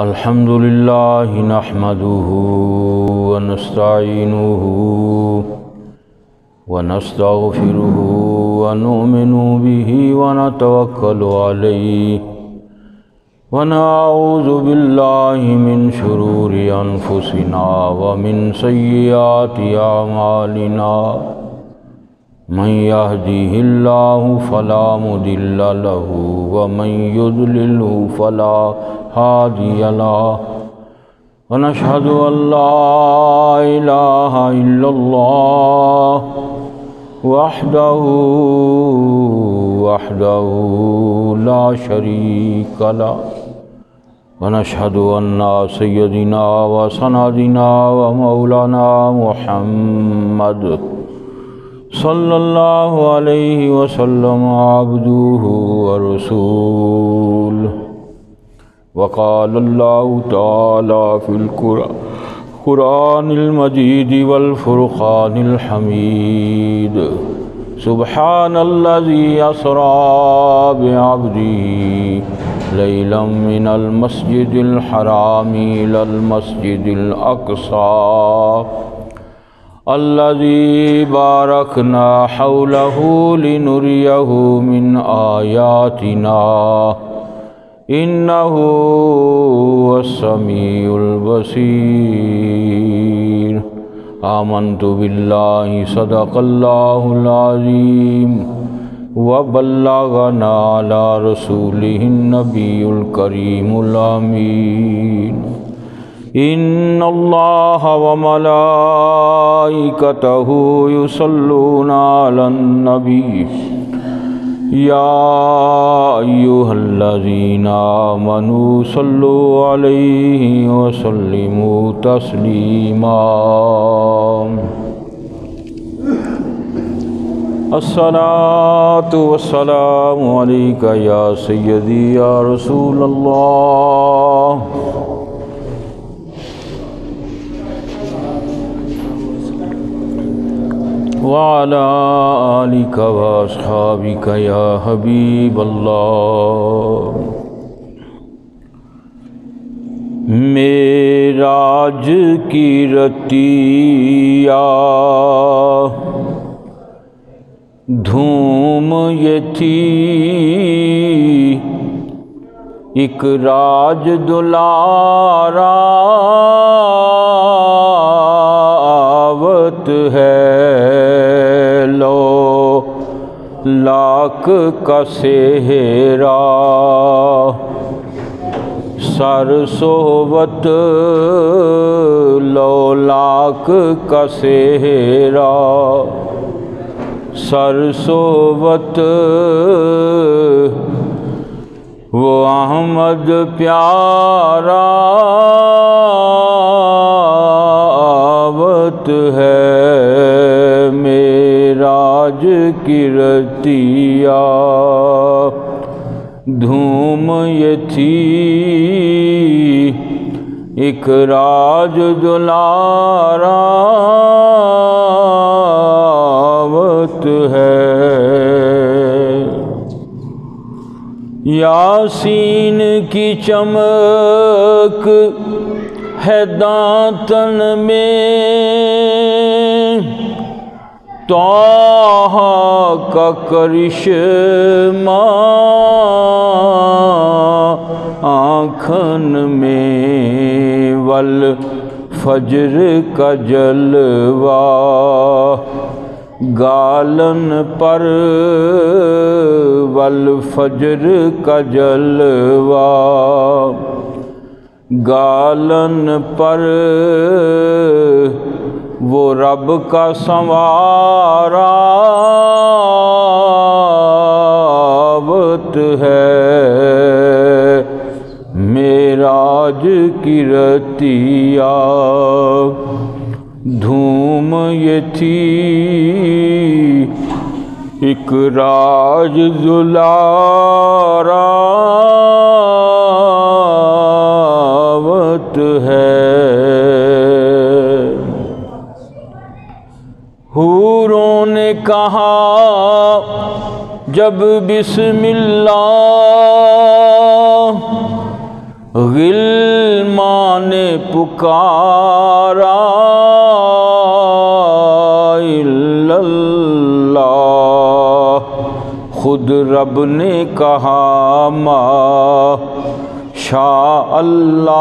الحمد لله نحمده ونستعينه ونستغفره ونؤمن به ونتوكل عليه ونعوذ بالله من شرور أنفسنا ومن سيئات أعمالنا من يهده الله فلا مضل له ومن يضلله فلا هادي له ونشهد أن لا إله إلا الله وحده لا شريك له ونشهد أن سيدنا وسندنا ومولانا محمد صلى الله عليه وسلم عبده ورسوله وقال الله تعالى في القرآن المجيد والفرقان الحميد سبحان الذي أسرى بعبده ليلا من المسجد الحرام إلى المسجد الأقصى الذي باركنا حوله لنريه من آياتنا إنه هو السميع البصير آمنت بالله صدق الله العظيم وبلغنا على رسوله النبي الكريم الأمين إن الله وملائكته يصلون على النبي يا أيها الذين آمنوا صلوا عليه وسلموا تسليما الصلاة والسلام عليك يا سيدي يا رسول الله وعلى آلك وأصحابك يا حبيب الله معراج کی رتیا دھوم یہ تھی ایک راج دلارا آوت ہے لو لاکھ کا سہرا سر صحبت لو لاکھ کا سہرا سر صحبت وہ احمد پیارا آوت ہے معراج کی رتیا دھوم یہ تھی ایک راج دلارا آوت ہے یاسین کی چمک ہے دانتن میں طٰہ کا کرشمہ آنکھن میں والفجر کا جلوہ گالن پر والفجر کا جلوہ گالن پر وہ رب کا سنوارا آوت ہے معراج کی رتیا دھوم یہ تھی ایک راج دلارا آوت ہے حوروں نے کہا جب بسم اللہ غل پکارا الا اللہ، خود رب نے کہا ما شاء اللہ،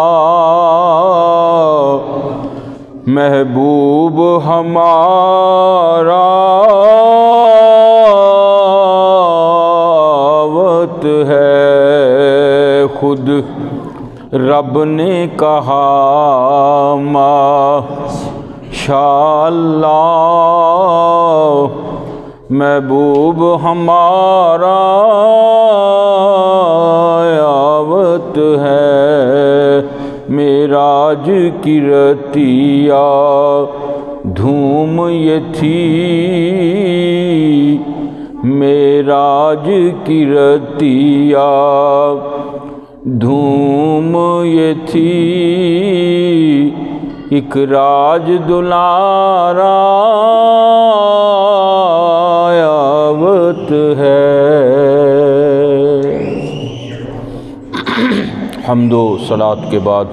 محبوب ہمارا آوت ہے، خود رب نے کہا ما شاء اللہ، محبوب ہمارا آوت ہے، معراج کی رتیا دھوم یہ تھی، معراج کی رتیا دھوم یہ تھی، ایک راج دلارا آوت ہے۔ حمد و صلات کے بعد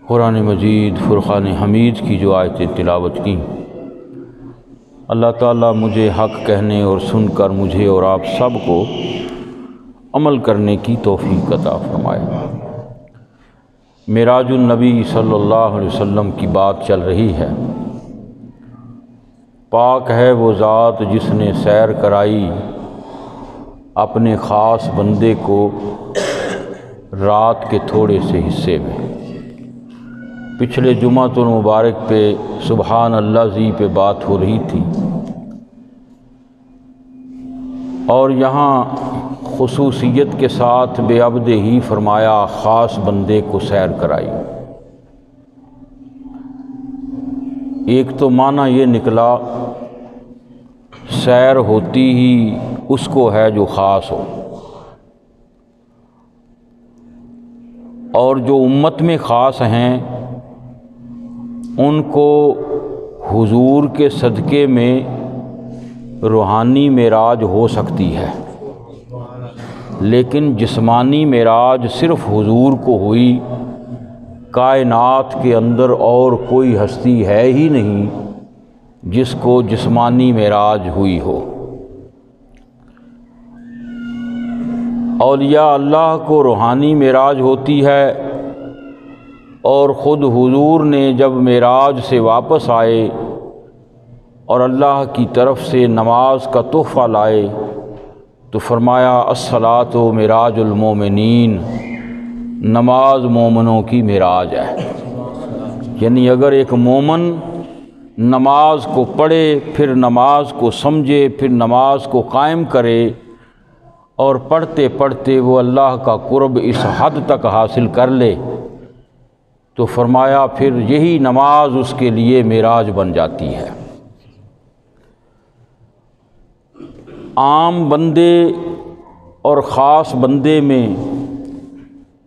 قرآن مجید فرقان حمید کی جو آیتیں تلاوت کی، اللہ تعالیٰ مجھے حق کہنے اور سن کر مجھے اور آپ سب کو عمل کرنے کی توفیق عطا فرمائے۔ معراج النبی صلی اللہ علیہ وسلم کی بات چل رہی ہے۔ پاک ہے وہ ذات جس نے سیر کرائی اپنے خاص بندے کو رات کے تھوڑے سے حصے میں۔ پچھلے جمعۃ المبارک پہ سبحان اللہ زی پہ بات ہو رہی تھی، اور یہاں خصوصیت کے ساتھ بے عبد ہی فرمایا خاص بندے کو سیر کرائی۔ ایک تو معنی یہ نکلا سیر ہوتی ہی اس کو ہے جو خاص ہو، اور جو امت میں خاص ہیں ان کو حضور کے صدقے میں روحانی معراج ہو سکتی ہے، لیکن جسمانی معراج صرف حضور کو ہوئی، کائنات کے اندر اور کوئی ہستی ہے ہی نہیں جس کو جسمانی معراج ہوئی ہو۔ اولیاء اللہ کو روحانی معراج ہوتی ہے، اور خود حضور نے جب معراج سے واپس آئے اور اللہ کی طرف سے نماز کا تحفہ لائے تو فرمایا الصلاۃ معراج المومنین، نماز مومنوں کی معراج ہے۔ یعنی اگر ایک مومن نماز کو پڑھے، پھر نماز کو سمجھے، پھر نماز کو قائم کرے، اور پڑھتے پڑھتے وہ اللہ کا قرب اس حد تک حاصل کر لے تو فرمایا پھر یہی نماز اس کے لیے معراج بن جاتی ہے۔ عام بندے اور خاص بندے میں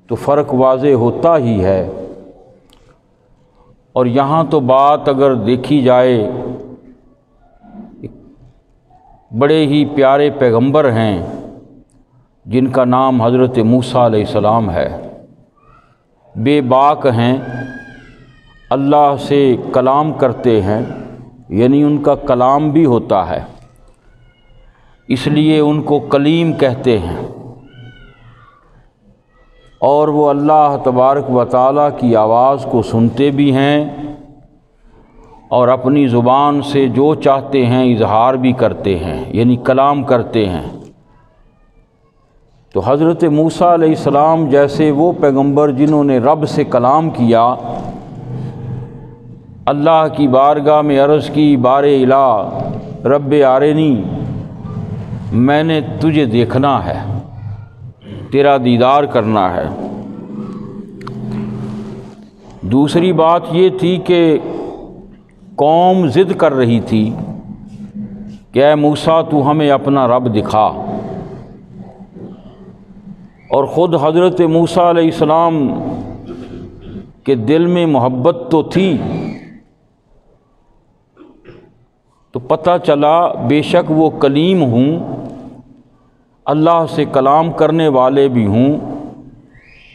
تو فرق واضح ہوتا ہی ہے، اور یہاں تو بات اگر دیکھی جائے، بڑے ہی پیارے پیغمبر ہیں جن کا نام حضرت موسیٰ علیہ السلام ہے، بے باک ہیں، اللہ سے کلام کرتے ہیں، یعنی ان کا کلام بھی ہوتا ہے، اس لیے ان کو کلیم کہتے ہیں، اور وہ اللہ تبارک و تعالیٰ کی آواز کو سنتے بھی ہیں، اور اپنی زبان سے جو چاہتے ہیں اظہار بھی کرتے ہیں، یعنی کلام کرتے ہیں۔ تو حضرت موسیٰ علیہ السلام جیسے وہ پیغمبر جنہوں نے رب سے کلام کیا، اللہ کی بارگاہ میں عرض کی بار الہ رب آرنی، میں نے تجھے دیکھنا ہے، تیرا دیدار کرنا ہے۔ دوسری بات یہ تھی کہ قوم ضد کر رہی تھی کہ اے موسیٰ تو ہمیں اپنا رب دکھا، اور خود حضرت موسیٰ علیہ السلام کے دل میں محبت تو تھی، تو پتہ چلا بے شک وہ کلیم ہوں، اللہ سے کلام کرنے والے بھی ہوں،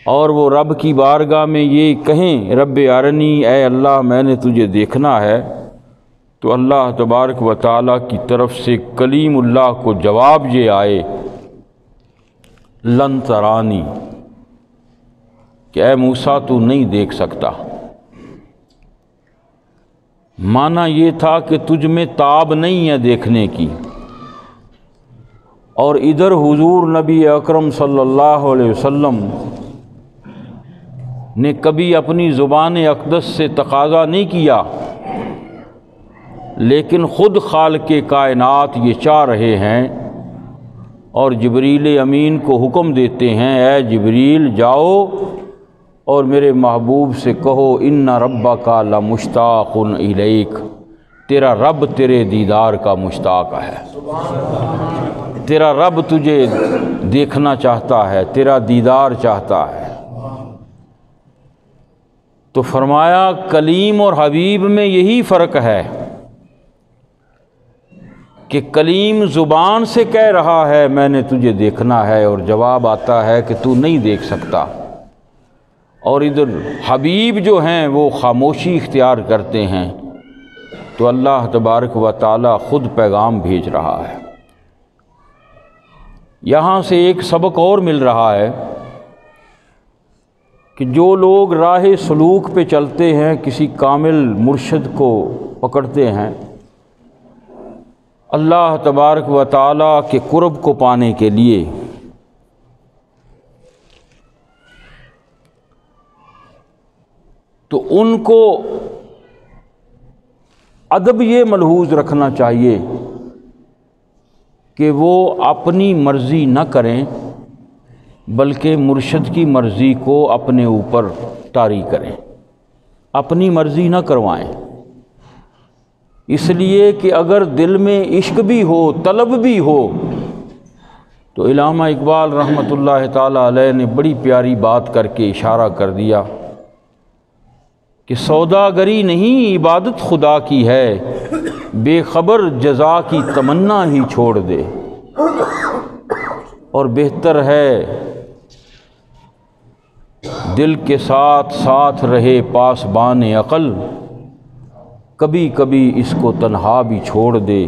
اور وہ رب کی بارگاہ میں یہ کہیں رب ارنی، اے اللہ میں نے تجھے دیکھنا ہے، تو اللہ تبارک و تعالیٰ کی طرف سے کلیم اللہ کو جواب یہ آئے لن ترانی، کہ اے موسیٰ تو نہیں دیکھ سکتا۔ معنی یہ تھا کہ تجھ میں تاب نہیں ہے دیکھنے کی۔ اور ادھر حضور نبی اکرم صلی اللہ علیہ وسلم نے کبھی اپنی زبان اقدس سے تقاضا نہیں کیا، لیکن خود خالق کائنات یہ چاہ رہے ہیں اور جبریل امین کو حکم دیتے ہیں، اے جبریل جاؤ اور میرے محبوب سے کہو ان ربک لمشتاق الیک، تیرا رب تیرے دیدار کا مشتاق ہے، تیرا رب تجھے دیکھنا چاہتا ہے، تیرا دیدار چاہتا ہے۔ تو فرمایا کلیم اور حبیب میں یہی فرق ہے کہ کلیم زبان سے کہہ رہا ہے میں نے تجھے دیکھنا ہے، اور جواب آتا ہے کہ تو نہیں دیکھ سکتا، اور ادھر حبیب جو ہیں وہ خاموشی اختیار کرتے ہیں، تو اللہ تبارک و تعالی خود پیغام بھیج رہا ہے۔ یہاں سے ایک سبق اور مل رہا ہے کہ جو لوگ راہ سلوک پہ چلتے ہیں، کسی کامل مرشد کو پکڑتے ہیں، اللہ تبارک و تعالیٰ کے قرب کو پانے کے لیے تو ان کو ادب یہ ملحوظ رکھنا چاہیے کہ وہ اپنی مرضی نہ کریں بلکہ مرشد کی مرضی کو اپنے اوپر طاری کریں، اپنی مرضی نہ کروائیں، اس لیے کہ اگر دل میں عشق بھی ہو، طلب بھی ہو، تو علامہ اقبال رحمۃ اللہ تعالیٰ علیہ نے بڑی پیاری بات کر کے اشارہ کر دیا کہ سوداگری نہیں عبادت خدا کی ہے، بے خبر جزا کی تمنا ہی چھوڑ دے، اور بہتر ہے دل کے ساتھ ساتھ رہے پاسبان عقل، کبھی کبھی اس کو تنہا بھی چھوڑ دے۔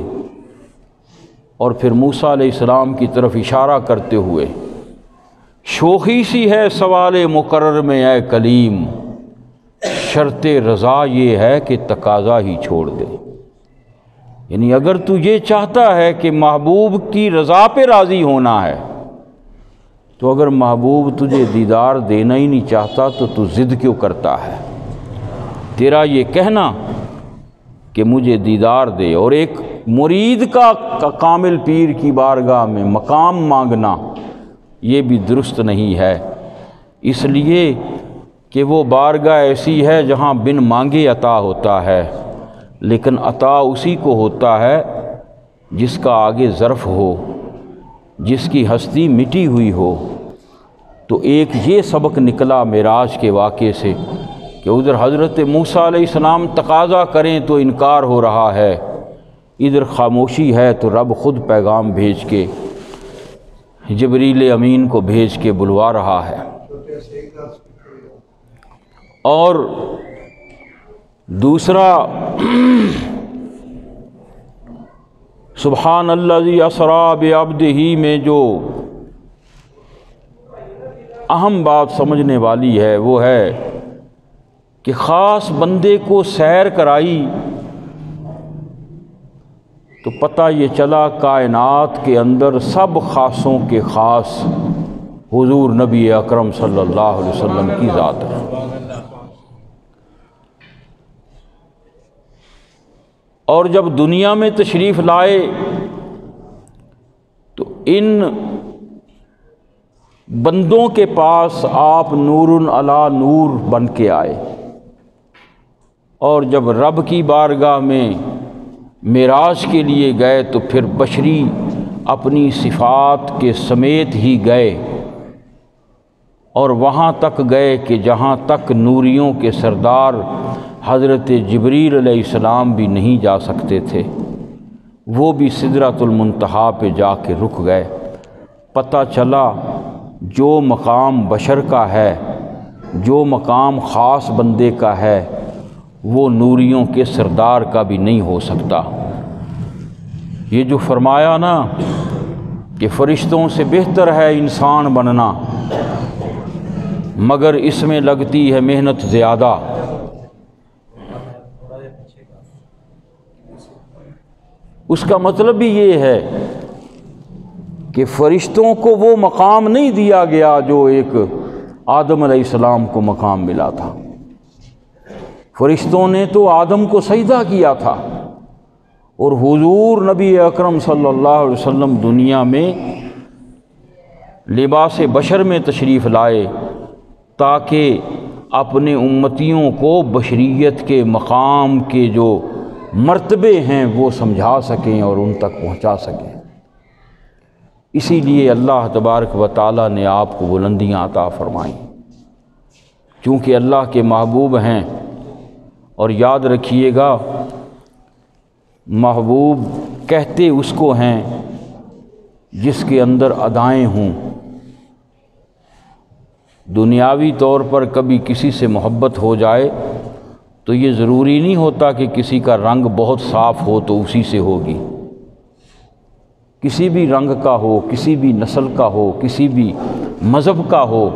اور پھر موسیٰ علیہ السلام کی طرف اشارہ کرتے ہوئے شوخی سی ہے سوال مقرر میں اے کلیم، شرط رضا یہ ہے کہ تقاضا ہی چھوڑ دے۔ یعنی اگر تو یہ چاہتا ہے کہ محبوب کی رضا پہ راضی ہونا ہے، تو اگر محبوب تجھے دیدار دینا ہی نہیں چاہتا تو ضد کیوں کرتا ہے؟ تیرا یہ کہنا کہ مجھے دیدار دے اور ایک مرید کا کامل پیر کی بارگاہ میں مقام مانگنا، یہ بھی درست نہیں ہے، اس لیے کہ وہ بارگاہ ایسی ہے جہاں بن مانگے عطا ہوتا ہے، لیکن عطا اسی کو ہوتا ہے جس کا آگے ظرف ہو، جس کی ہستی مٹی ہوئی ہو۔ تو ایک یہ سبق نکلا معراج کے واقعے سے کہ ادھر حضرت موسیٰ علیہ السلام تقاضا کریں تو انکار ہو رہا ہے، ادھر خاموشی ہے تو رب خود پیغام بھیج کے جبریل امین کو بھیج کے بلوا رہا ہے۔ اور دوسرا سبحان الذی اسریٰ بعبدہ میں جو اہم بات سمجھنے والی ہے وہ ہے کہ خاص بندے کو سیر کرائی تو پتہ یہ چلا کائنات کے اندر سب خاصوں کے خاص حضور نبی اکرم صلی اللہ علیہ وسلم کی ذات ہے۔ اور جب دنیا میں تشریف لائے تو ان بندوں کے پاس آپ نور علی نور بن کے آئے، اور جب رب کی بارگاہ میں معراج کے لیے گئے تو پھر بشری اپنی صفات کے سمیت ہی گئے، اور وہاں تک گئے کہ جہاں تک نوریوں کے سردار حضرت جبریل علیہ السلام بھی نہیں جا سکتے تھے، وہ بھی سدرۃ المنتہا پہ جا کے رک گئے۔ پتہ چلا جو مقام بشر کا ہے، جو مقام خاص بندے کا ہے، وہ نوریوں کے سردار کا بھی نہیں ہو سکتا۔ یہ جو فرمایا نا کہ فرشتوں سے بہتر ہے انسان بننا، مگر اس میں لگتی ہے محنت زیادہ۔ اس کا مطلب بھی یہ ہے کہ فرشتوں کو وہ مقام نہیں دیا گیا جو ایک آدم علیہ السلام کو مقام ملا تھا۔ فرشتوں نے تو آدم کو سجدہ کیا تھا، اور حضور نبی اکرم صلی اللہ علیہ وسلم دنیا میں لباس بشر میں تشریف لائے تاکہ اپنے امتیوں کو بشریت کے مقام کے جو مرتبے ہیں وہ سمجھا سکیں اور ان تک پہنچا سکیں۔ اسی لیے اللہ تبارک و تعالیٰ نے آپ کو بلندیاں عطا فرمائیں، چونکہ اللہ کے محبوب ہیں۔ اور یاد رکھیے گا، محبوب کہتے اس کو ہیں جس کے اندر ادائیں ہوں۔ دنیاوی طور پر کبھی کسی سے محبت ہو جائے تو یہ ضروری نہیں ہوتا کہ کسی کا رنگ بہت صاف ہو تو اسی سے ہوگی۔ کسی بھی رنگ کا ہو، کسی بھی نسل کا ہو، کسی بھی مذہب کا ہو،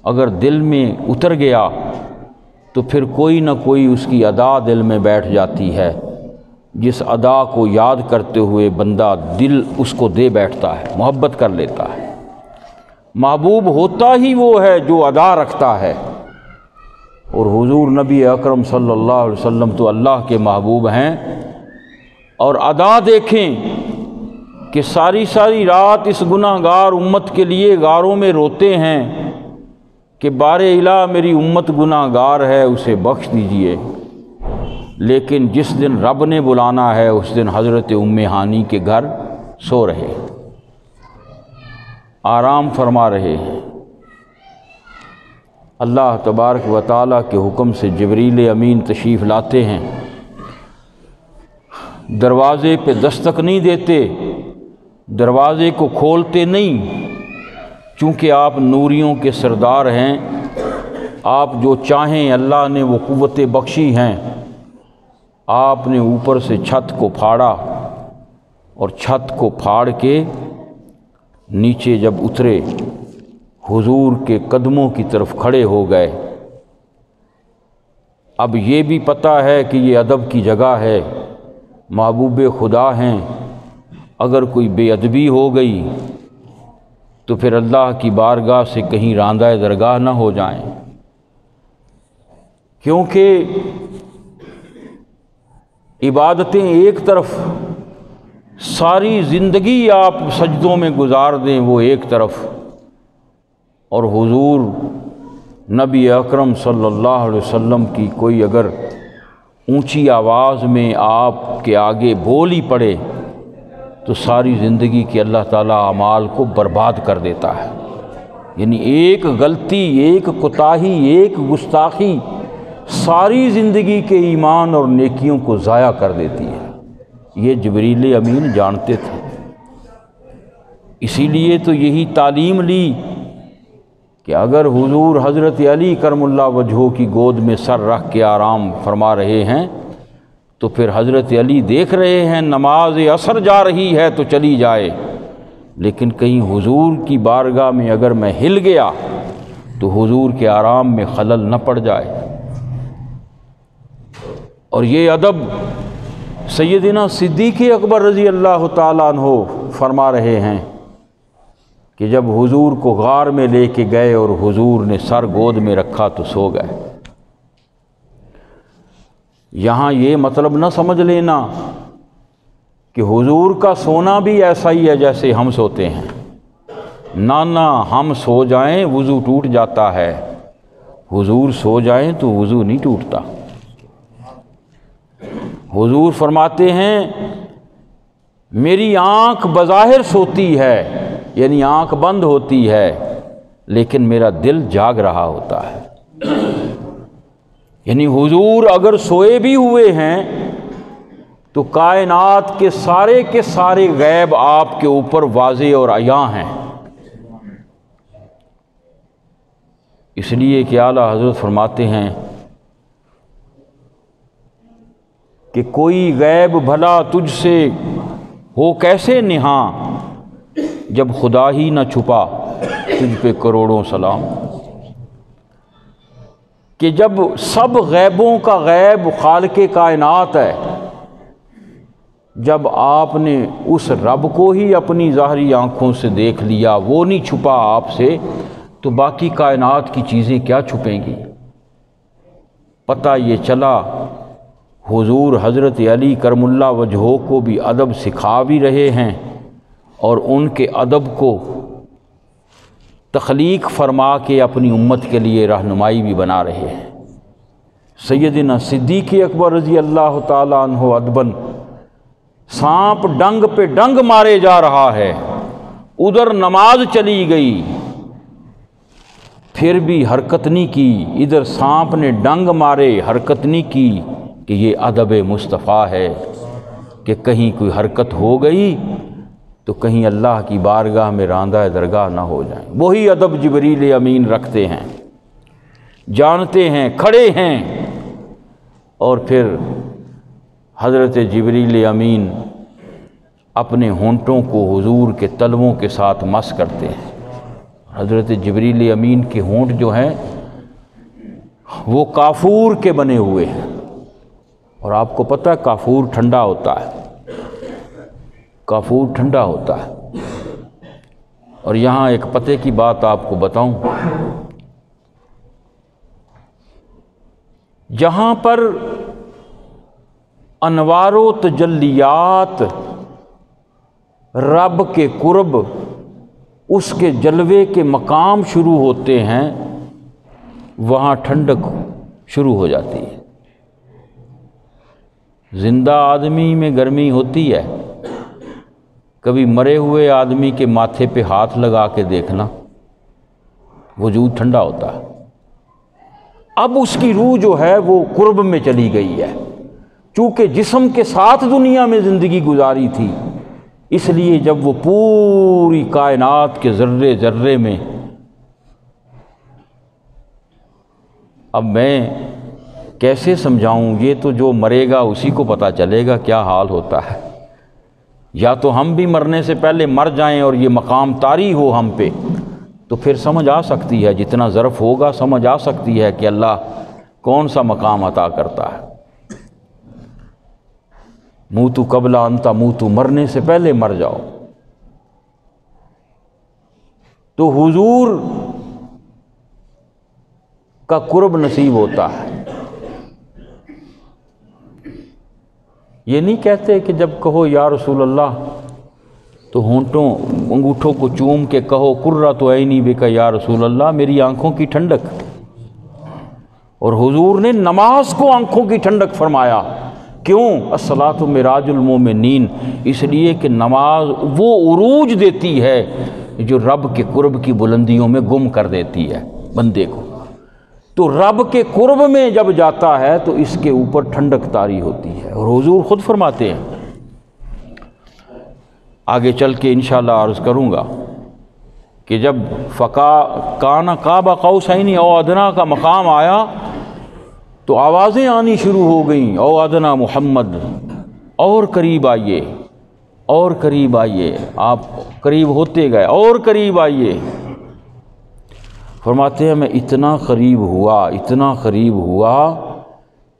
اگر دل میں اتر گیا تو پھر کوئی نہ کوئی اس کی ادا دل میں بیٹھ جاتی ہے، جس ادا کو یاد کرتے ہوئے بندہ دل اس کو دے بیٹھتا ہے، محبت کر لیتا ہے۔ محبوب ہوتا ہی وہ ہے جو ادا رکھتا ہے، اور حضور نبی اکرم صلی اللہ علیہ وسلم تو اللہ کے محبوب ہیں۔ اور ادا دیکھیں کہ ساری ساری رات اس گناہ گار امت کے لیے غاروں میں روتے ہیں کہ بار الہ میری امت گناہ گار ہے، اسے بخش دیجئے۔ لیکن جس دن رب نے بلانا ہے اس دن حضرت ام ہانی کے گھر سو رہے، آرام فرما رہے ہیں۔ اللہ تبارک و تعالیٰ کے حکم سے جبریل امین تشریف لاتے ہیں، دروازے پہ دستک نہیں دیتے، دروازے کو کھولتے نہیں، چونکہ آپ نوریوں کے سردار ہیں، آپ جو چاہیں اللہ نے وہ قوتیں بخشی ہیں۔ آپ نے اوپر سے چھت کو پھاڑا، اور چھت کو پھاڑ کے نیچے جب اترے حضور کے قدموں کی طرف کھڑے ہو گئے۔ اب یہ بھی پتہ ہے کہ یہ ادب کی جگہ ہے، محبوب خدا ہیں، اگر کوئی بے ادبی ہو گئی تو پھر اللہ کی بارگاہ سے کہیں راندہ درگاہ نہ ہو جائیں، کیونکہ عبادتیں ایک طرف، ساری زندگی آپ سجدوں میں گزار دیں وہ ایک طرف، اور حضور نبی اکرم صلی اللہ علیہ وسلم کی کوئی اگر اونچی آواز میں آپ کے آگے بول ہی پڑے تو ساری زندگی کے اللہ تعالیٰ اعمال کو برباد کر دیتا ہے۔ یعنی ایک غلطی، ایک کوتاہی، ایک گستاخی ساری زندگی کے ایمان اور نیکیوں کو ضائع کر دیتی ہے۔ یہ جبریل امین جانتے تھے، اسی لیے تو یہی تعلیم لی کہ اگر حضور حضرت علی کرم اللہ وجہہ کی گود میں سر رکھ کے آرام فرما رہے ہیں تو پھر حضرت علی دیکھ رہے ہیں نماز عصر جا رہی ہے تو چلی جائے، لیکن کہیں حضور کی بارگاہ میں اگر میں ہل گیا تو حضور کے آرام میں خلل نہ پڑ جائے۔ اور یہ ادب سیدنا صدیق اکبر رضی اللہ تعالیٰ عنہ فرما رہے ہیں کہ جب حضور کو غار میں لے کے گئے اور حضور نے سر گود میں رکھا تو سو گئے۔ یہاں یہ مطلب نہ سمجھ لینا کہ حضور کا سونا بھی ایسا ہی ہے جیسے ہم سوتے ہیں، نہ ہم سو جائیں وضو ٹوٹ جاتا ہے، حضور سو جائیں تو وضو نہیں ٹوٹتا۔ حضور فرماتے ہیں میری آنکھ بظاہر سوتی ہے، یعنی آنکھ بند ہوتی ہے، لیکن میرا دل جاگ رہا ہوتا ہے۔ یعنی حضور اگر سوئے بھی ہوئے ہیں تو کائنات کے سارے غیب آپ کے اوپر واضح اور عیاں ہیں، اس لیے کہ اعلیٰ حضرت فرماتے ہیں کہ کوئی غیب بھلا تجھ سے ہو کیسے نہاں، جب خدا ہی نہ چھپا تجھ پہ کروڑوں سلام۔ کہ جب سب غیبوں کا غیب خالق کائنات ہے، جب آپ نے اس رب کو ہی اپنی ظاہری آنکھوں سے دیکھ لیا، وہ نہیں چھپا آپ سے، تو باقی کائنات کی چیزیں کیا چھپیں گی۔ پتہ یہ چلا حضور حضرت علی کرم اللہ وجہہ کو بھی ادب سکھا بھی رہے ہیں، اور ان کے ادب کو تخلیق فرما کے اپنی امت کے لیے رہنمائی بھی بنا رہے ہیں۔ سیدنا صدیق اکبر رضی اللہ تعالیٰ عنہ ادباً سانپ ڈنگ پہ ڈنگ مارے جا رہا ہے، ادھر نماز چلی گئی پھر بھی حرکت نہیں کی، ادھر سانپ نے ڈنگ مارے حرکت نہیں کی، کہ یہ ادب مصطفیٰ ہے کہ کہیں کوئی حرکت ہو گئی تو کہیں اللہ کی بارگاہ میں راندہ درگاہ نہ ہو جائیں۔ وہی ادب جبریل امین رکھتے ہیں، جانتے ہیں، کھڑے ہیں، اور پھر حضرت جبریل امین اپنے ہونٹوں کو حضور کے تلووں کے ساتھ مس کرتے ہیں۔ حضرت جبریل امین کے ہونٹ جو ہیں وہ کافور کے بنے ہوئے ہیں، اور آپ کو پتہ ہے کافور ٹھنڈا ہوتا ہے، کافور ٹھنڈا ہوتا ہے۔ اور یہاں ایک پتے کی بات آپ کو بتاؤں، جہاں پر انوار و تجلیات رب کے قرب، اس کے جلوے کے مقام شروع ہوتے ہیں، وہاں ٹھنڈک شروع ہو جاتی ہے۔ زندہ آدمی میں گرمی ہوتی ہے، کبھی مرے ہوئے آدمی کے ماتھے پہ ہاتھ لگا کے دیکھنا، وجود ٹھنڈا ہوتا ہے۔ اب اس کی روح جو ہے وہ قرب میں چلی گئی ہے، چونکہ جسم کے ساتھ دنیا میں زندگی گزاری تھی، اس لیے جب وہ پوری کائنات کے ذرے ذرے میں، اب میں کیسے سمجھاؤں، یہ تو جو مرے گا اسی کو پتہ چلے گا کیا حال ہوتا ہے۔ یا تو ہم بھی مرنے سے پہلے مر جائیں اور یہ مقام طاری ہو ہم پہ، تو پھر سمجھ آ سکتی ہے، جتنا ظرف ہوگا سمجھ آ سکتی ہے کہ اللہ کون سا مقام عطا کرتا ہے۔ موتو قبل انتا موتو، مرنے سے پہلے مر جاؤ۔ تو حضور کا قرب نصیب ہوتا ہے۔ یہ نہیں کہتے کہ جب کہو یا رسول اللہ تو ہونٹوں انگوٹھوں کو چوم کے کہو قرۃ عینی بک یا رسول اللہ، میری آنکھوں کی ٹھنڈک۔ اور حضور نے نماز کو آنکھوں کی ٹھنڈک فرمایا، کیوں؟ الصلاۃ معراج المومنین، اس لیے کہ نماز وہ عروج دیتی ہے جو رب کے قرب کی بلندیوں میں گم کر دیتی ہے بندے کو۔ تو رب کے قرب میں جب جاتا ہے تو اس کے اوپر ٹھنڈک طاری ہوتی ہے۔ اور حضور خود فرماتے ہیں، آگے چل کے انشاءاللہ عرض کروں گا، کہ جب کان قاب قوسین او ادنا کا مقام آیا تو آوازیں آنی شروع ہو گئیں، او ادنا محمد، اور قریب آئیے، اور قریب آئیے۔ آپ قریب ہوتے گئے، اور قریب آئیے۔ فرماتے ہیں میں اتنا قریب ہوا، اتنا قریب ہوا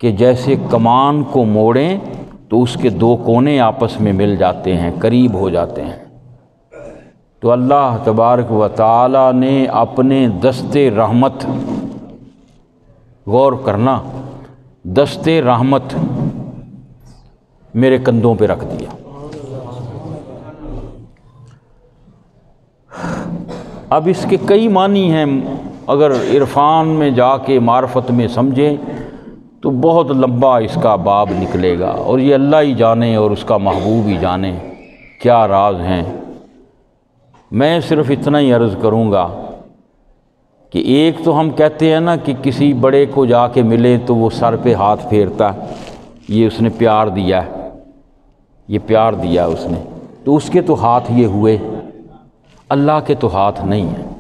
کہ جیسے کمان کو موڑیں تو اس کے دو کونے آپس میں مل جاتے ہیں، قریب ہو جاتے ہیں۔ تو اللہ تبارک و تعالی نے اپنے دست رحمت، غور کرنا، دست رحمت میرے کندھوں پہ رکھ دیا۔ اب اس کے کئی معنی ہیں، اگر عرفان میں جا کے معرفت میں سمجھیں تو بہت لمبا اس کا باب نکلے گا، اور یہ اللہ ہی جانے اور اس کا محبوب ہی جانے کیا راز ہیں۔ میں صرف اتنا ہی عرض کروں گا کہ ایک تو ہم کہتے ہیں نا کہ کسی بڑے کو جا کے ملے تو وہ سر پہ ہاتھ پھیرتا، یہ اس نے پیار دیا ہے، یہ پیار دیا اس نے، تو اس کے تو ہاتھ یہ ہوئے، اللہ کے تو ہاتھ نہیں ہیں۔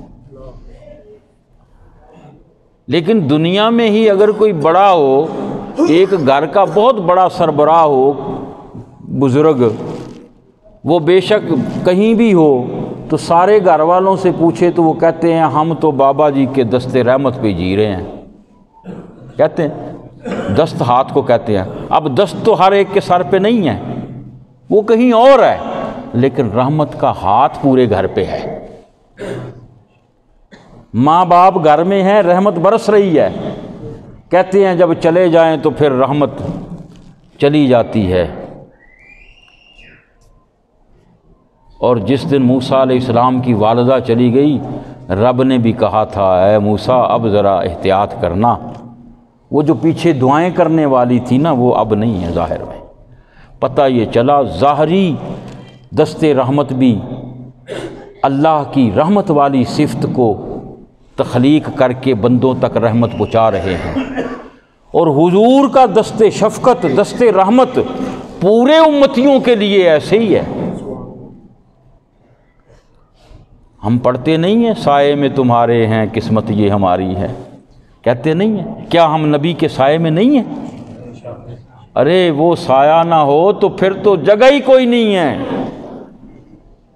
لیکن دنیا میں ہی اگر کوئی بڑا ہو، ایک گھر کا بہت بڑا سربراہ ہو، بزرگ، وہ بے شک کہیں بھی ہو تو سارے گھر والوں سے پوچھے تو وہ کہتے ہیں ہم تو بابا جی کے دست رحمت پہ جی رہے ہیں، کہتے ہیں دست ہاتھ کو کہتے ہیں۔ اب دست تو ہر ایک کے سر پہ نہیں ہے، وہ کہیں اور ہے، لیکن رحمت کا ہاتھ پورے گھر پہ ہے۔ ماں باپ گھر میں ہیں، رحمت برس رہی ہے، کہتے ہیں جب چلے جائیں تو پھر رحمت چلی جاتی ہے۔ اور جس دن موسیٰ علیہ السلام کی والدہ چلی گئی، رب نے بھی کہا تھا اے موسیٰ اب ذرا احتیاط کرنا، وہ جو پیچھے دعائیں کرنے والی تھی نا وہ اب نہیں ہے ظاہر میں۔ پتہ یہ چلا ظاہری دست رحمت بھی اللہ کی رحمت والی صفت کو تخلیق کر کے بندوں تک رحمت پہنچا رہے ہیں، اور حضور کا دست شفقت، دست رحمت پورے امتیوں کے لیے ایسے ہی ہے۔ ہم پڑھتے نہیں ہیں سائے میں تمہارے ہیں قسمت یہ ہماری ہے، کہتے نہیں ہیں؟ کیا ہم نبی کے سائے میں نہیں ہیں؟ ارے وہ سایہ نہ ہو تو پھر تو جگہ ہی کوئی نہیں ہے،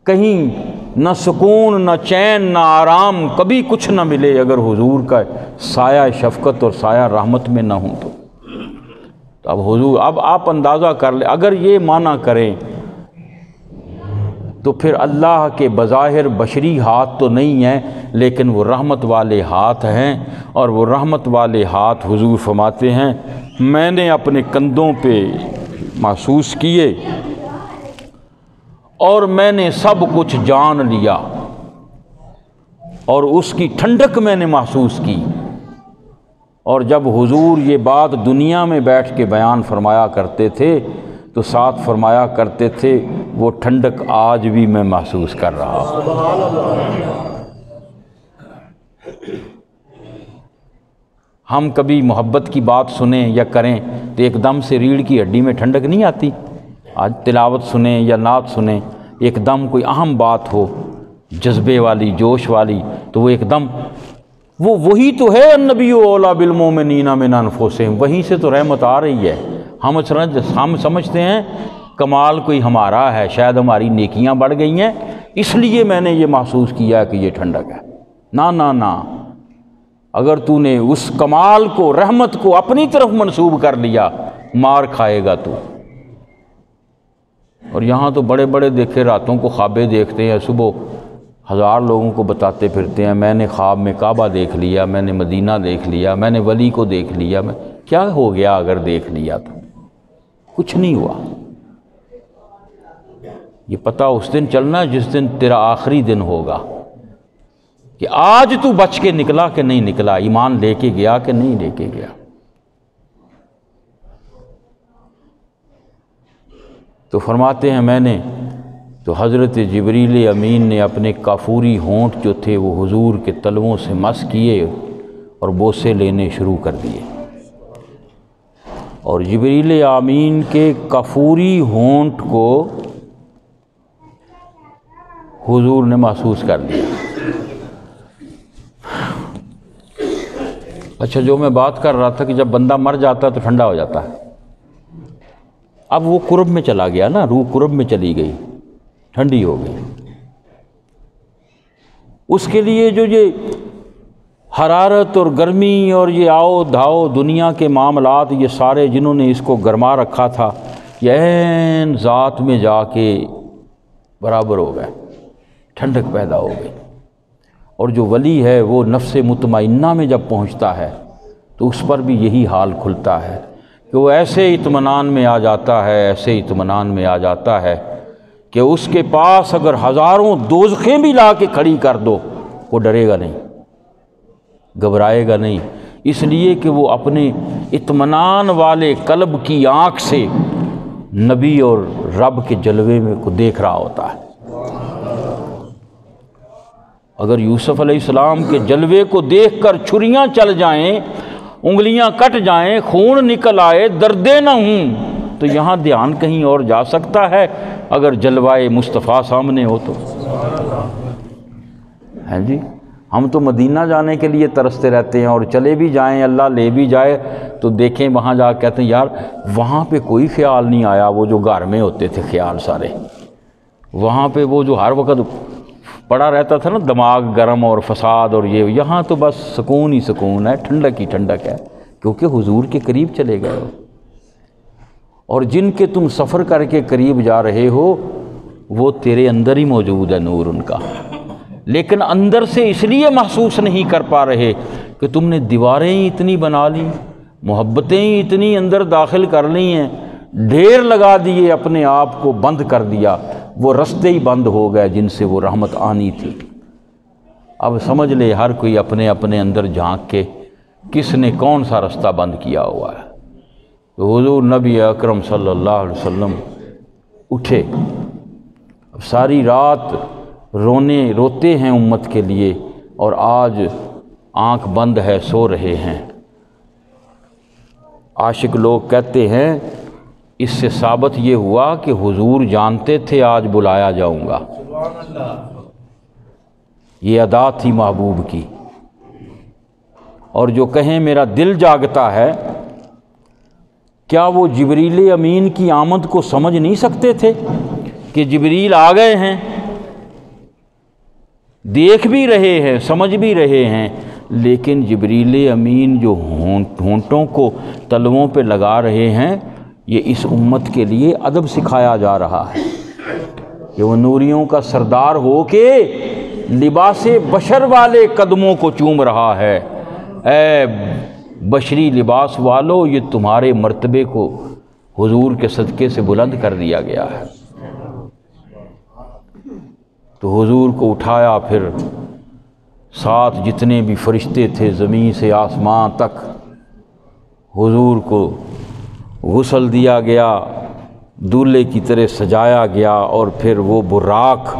کہیں نہ سکون نہ چین نہ آرام، کبھی کچھ نہ ملے اگر حضور کا سایہ شفقت اور سایہ رحمت میں نہ ہوں تو۔ اب حضور، اب آپ اندازہ کر لیں اگر یہ معنی کریں تو پھر اللہ کے بظاہر بشری ہاتھ تو نہیں ہیں، لیکن وہ رحمت والے ہاتھ ہیں، اور وہ رحمت والے ہاتھ حضور فرماتے ہیں میں نے اپنے کندھوں پہ محسوس کیے اور میں نے سب کچھ جان لیا، اور اس کی ٹھنڈک میں نے محسوس کی۔ اور جب حضور یہ بات دنیا میں بیٹھ کے بیان فرمایا کرتے تھے تو ساتھ فرمایا کرتے تھے وہ ٹھنڈک آج بھی میں محسوس کر رہا ہوں۔ ہم کبھی محبت کی بات سنیں یا کریں تو ایک دم سے ریڑھ کی ہڈی میں ٹھنڈک نہیں آتی؟ آج تلاوت سنیں یا نعت سنیں، ایک دم کوئی اہم بات ہو جذبے والی، جوش والی، تو وہ ایک دم وہی تو ہے النبی اولیٰ بالمؤمنین من انفسہم، وہیں سے تو رحمت آ رہی ہے۔ ہم سمجھتے ہیں کمال کوئی ہمارا ہے، شاید ہماری نیکیاں بڑھ گئی ہیں اس لیے میں نے یہ محسوس کیا کہ یہ ٹھنڈک ہے۔ نہ نہ نہ، اگر تو نے اس کمال کو، رحمت کو اپنی طرف منسوب کر لیا، مار کھائے گا تو۔ اور یہاں تو بڑے بڑے دیکھے راتوں کو خوابیں دیکھتے ہیں، صبح 1000 لوگوں کو بتاتے پھرتے ہیں میں نے خواب میں کعبہ دیکھ لیا، میں نے مدینہ دیکھ لیا، میں نے ولی کو دیکھ لیا۔ کیا ہو گیا اگر دیکھ لیا تو؟ کچھ نہیں ہوا۔ یہ پتہ اس دن چلنا جس دن تیرا آخری دن ہوگا کہ آج تو بچ کے نکلا کہ نہیں نکلا، ایمان لے کے گیا کہ نہیں لے کے گیا۔ تو فرماتے ہیں میں نے تو حضرت جبریل امین نے اپنے کافوری ہونٹ جو تھے وہ حضور کے تلووں سے مس کیے اور بوسے لینے شروع کر دیے، اور جبریل امین کے کافوری ہونٹ کو حضور نے محسوس کر لیا۔ اچھا، جو میں بات کر رہا تھا کہ جب بندہ مر جاتا ہے تو ٹھنڈا ہو جاتا ہے، اب وہ قرب میں چلا گیا نا، روح قرب میں چلی گئی، ٹھنڈی ہو گئی۔ اس کے لیے جو یہ حرارت اور گرمی اور یہ آؤ دھاؤ دنیا کے معاملات، یہ سارے جنہوں نے اس کو گرما رکھا تھا، یہ عین ذات میں جا کے برابر ہو گئے، ٹھنڈک پیدا ہو گئی۔ اور جو ولی ہے وہ نفس مطمئنہ میں جب پہنچتا ہے تو اس پر بھی یہی حال کھلتا ہے کہ وہ ایسے اطمینان میں آ جاتا ہے، ایسے اطمینان میں آ جاتا ہے کہ اس کے پاس اگر ہزاروں دوزخیں بھی لا کے کھڑی کر دو وہ ڈرے گا نہیں، گھبرائے گا نہیں، اس لیے کہ وہ اپنے اطمینان والے قلب کی آنکھ سے نبی اور رب کے جلوے میں کو دیکھ رہا ہوتا ہے۔ اگر یوسف علیہ السلام کے جلوے کو دیکھ کر چھریاں چل جائیں، انگلیاں کٹ جائیں، خون نکل آئے، دردیں نہ ہوں، تو یہاں دھیان کہیں اور جا سکتا ہے اگر جلوہ مصطفیٰ سامنے ہو تو؟ ہیں جی، ہم تو مدینہ جانے کے لیے ترستے رہتے ہیں، اور چلے بھی جائیں، اللہ لے بھی جائے تو دیکھیں وہاں جا کے کہتے ہیں یار وہاں پہ کوئی خیال نہیں آیا، وہ جو گھر میں ہوتے تھے خیال سارے، وہاں پہ وہ جو ہر وقت پڑا رہتا تھا نا دماغ گرم اور فساد اور یہ، یہاں تو بس سکون ہی سکون ہے، ٹھنڈک ہی ٹھنڈک ہے، کیونکہ حضور کے قریب چلے گئے ہو، اور جن کے تم سفر کر کے قریب جا رہے ہو وہ تیرے اندر ہی موجود ہے نور ان کا، لیکن اندر سے اس لیے محسوس نہیں کر پا رہے کہ تم نے دیواریں ہی اتنی بنا لی، محبتیں ہی اتنی اندر داخل کر لی ہیں، ڈھیر لگا دیے، اپنے آپ کو بند کر دیا، وہ رستے ہی بند ہو گئے جن سے وہ رحمت آنی تھی۔ اب سمجھ لے ہر کوئی اپنے اپنے اندر جھانک کے کس نے کون سا رستہ بند کیا ہوا ہے۔ تو حضور نبی اکرم صلی اللہ علیہ وسلم اٹھے، اب ساری رات روتے ہیں امت کے لیے، اور آج آنکھ بند ہے، سو رہے ہیں۔ عاشق لوگ کہتے ہیں اس سے ثابت یہ ہوا کہ حضور جانتے تھے آج بلایا جاؤں گا، یہ ادا تھی محبوب کی۔ اور جو کہیں میرا دل جاگتا ہے، کیا وہ جبریل امین کی آمد کو سمجھ نہیں سکتے تھے کہ جبریل آ گئے ہیں، دیکھ بھی رہے ہیں، سمجھ بھی رہے ہیں، لیکن جبریل امین جو ہونٹوں کو تلووں پہ لگا رہے ہیں، یہ اس امت کے لیے ادب سکھایا جا رہا ہے کہ وہ نوریوں کا سردار ہو کے لباس بشر والے قدموں کو چوم رہا ہے۔ اے بشری لباس والو، یہ تمہارے مرتبے کو حضور کے صدقے سے بلند کر دیا گیا ہے۔ تو حضور کو اٹھایا، پھر ساتھ جتنے بھی فرشتے تھے زمین سے آسمان تک، حضور کو غسل دیا گیا، دولہے کی طرح سجایا گیا، اور پھر وہ براق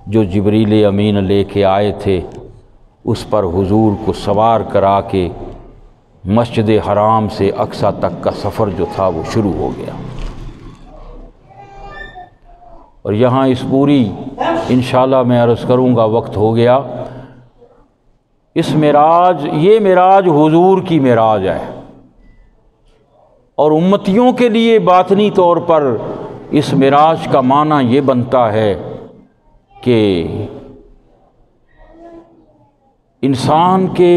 جو جبریل امین لے کے آئے تھے اس پر حضور کو سوار کرا کے مسجد حرام سے اقصیٰ تک کا سفر جو تھا وہ شروع ہو گیا۔ اور یہاں اس پوری انشاءاللہ میں عرض کروں گا، وقت ہو گیا، اس معراج، یہ معراج حضور کی معراج ہے، اور امتیوں کے لیے باطنی طور پر اس معراج کا معنی یہ بنتا ہے کہ انسان کے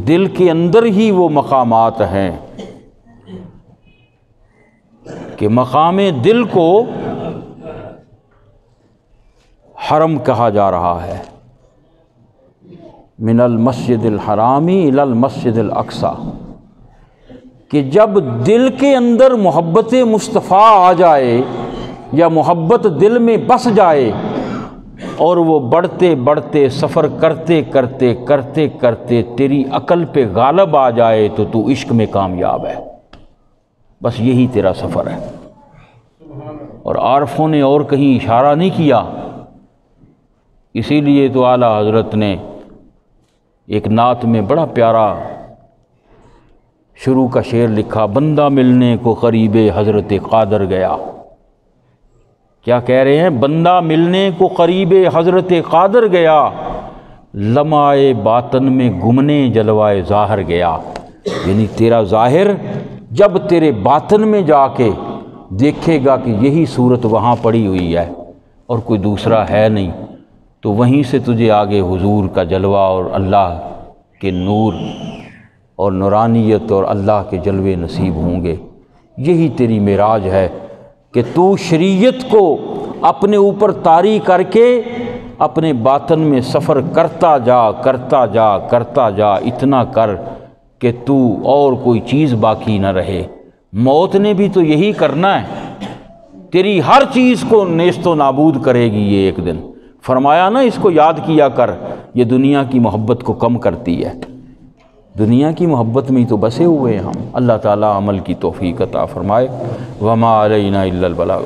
دل کے اندر ہی وہ مقامات ہیں کہ مقام دل کو حرم کہا جا رہا ہے، من المسجد الحرامی الی المسجد الاقصیٰ، کہ جب دل کے اندر محبت مصطفیٰ آ جائے یا محبت دل میں بس جائے، اور وہ بڑھتے بڑھتے سفر کرتے کرتے کرتے کرتے تیری عقل پہ غالب آ جائے تو عشق میں کامیاب ہے، بس یہی تیرا سفر ہے۔ اور عارفوں نے اور کہیں اشارہ نہیں کیا، اسی لیے تو اعلیٰ حضرت نے ایک نعت میں بڑا پیارا شروع کا شعر لکھا، بندہ ملنے کو قریب حضرت قادر گیا۔ کیا کہہ رہے ہیں؟ بندہ ملنے کو قریب حضرت قادر گیا، لمعے باطن میں گمنے جلوائے ظاہر گیا۔ یعنی تیرا ظاہر جب تیرے باطن میں جا کے دیکھے گا کہ یہی صورت وہاں پڑی ہوئی ہے اور کوئی دوسرا ہے نہیں، تو وہیں سے تجھے آگے حضور کا جلوہ اور اللہ کے نور اور نورانیت اور اللہ کے جلوے نصیب ہوں گے۔ یہی تیری معراج ہے کہ تو شریعت کو اپنے اوپر طاری کر کے اپنے باطن میں سفر کرتا جا کرتا جا کرتا جا، اتنا کر کہ تو اور کوئی چیز باقی نہ رہے۔ موت نے بھی تو یہی کرنا ہے، تیری ہر چیز کو نیست و نابود کرے گی یہ ایک دن۔ فرمایا نا اس کو یاد کیا کر، یہ دنیا کی محبت کو کم کرتی ہے، دنیا کی محبت میں ہی تو بسے ہوئے ہیں ہم۔ اللہ تعالیٰ عمل کی توفیق عطا فرمائے۔ وما علینا الا البلاغ۔